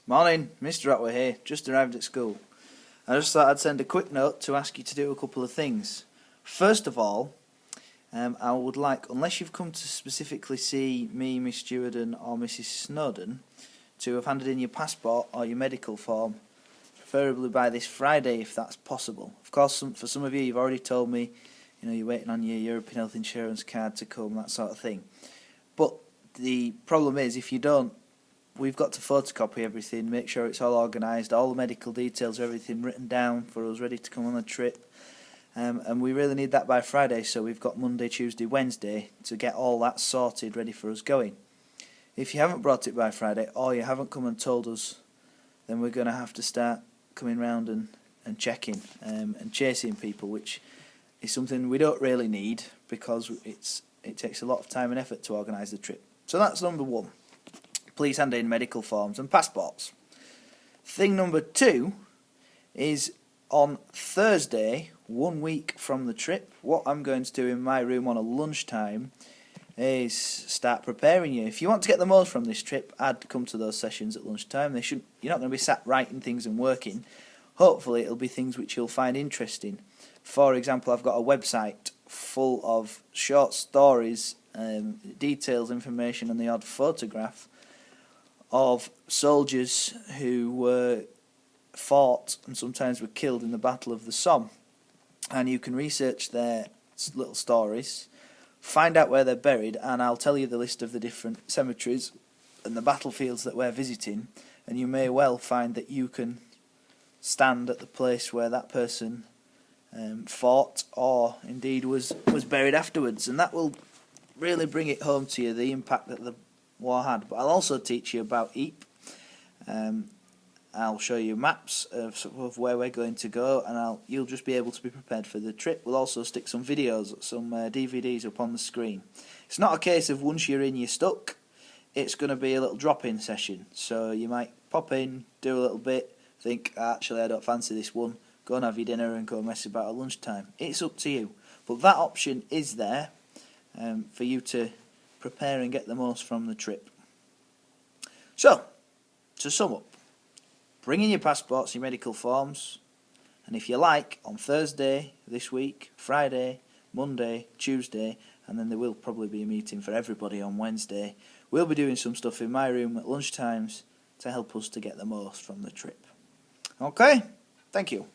Morning, Mr. Otway here, just arrived at school. I just thought I'd send a quick note to ask you to do a couple of things. First of all, I would like, unless you've come to specifically see me, Miss Stewardon or Mrs. Snowden, to have handed in your passport or your medical form, preferably by this Friday if that's possible. Of course, for some of you, you've already told me, you're waiting on your European Health Insurance card to come, that sort of thing. But the problem is, if you don't, we've got to photocopy everything, make sure it's all organised, all the medical details, everything written down for us, ready to come on the trip. And we really need that by Friday, so we've got Monday, Tuesday, Wednesday to get all that sorted, ready for us going. If you haven't brought it by Friday, or you haven't come and told us, then we're going to have to start coming round and checking and chasing people, which is something we don't really need because it takes a lot of time and effort to organise the trip. So that's number one. Please hand in medical forms and passports. Thing number two is on Thursday, 1 week from the trip, what I'm going to do in my room on a lunchtime is start preparing you. If you want to get the most from this trip, I'd come to those sessions at lunchtime. You're not going to be sat writing things and working. Hopefully it'll be things which you'll find interesting. For example, I've got a website full of short stories, details, information and the odd photograph of soldiers who were fought and sometimes were killed in the Battle of the Somme. And you can research their little stories, find out where they're buried, and I'll tell you the list of the different cemeteries and the battlefields that we're visiting, and you may well find that you can stand at the place where that person fought or indeed was buried afterwards, and that will really bring it home to you, the impact that the war had. But I'll also teach you about Ypres. I'll show you maps of where we're going to go, and you'll just be able to be prepared for the trip. We'll also stick some videos, some DVDs up on the screen. It's not a case of once you're in, you're stuck. It's going to be a little drop-in session. So you might pop in, do a little bit, think, actually I don't fancy this one, go and have your dinner and go mess about at lunchtime. It's up to you. But that option is there for you to prepare and get the most from the trip. So, to sum up, bring in your passports, your medical forms, and if you like, on Thursday this week, Friday, Monday, Tuesday, and then there will probably be a meeting for everybody on Wednesday, we'll be doing some stuff in my room at lunchtimes to help us to get the most from the trip. Okay? Thank you.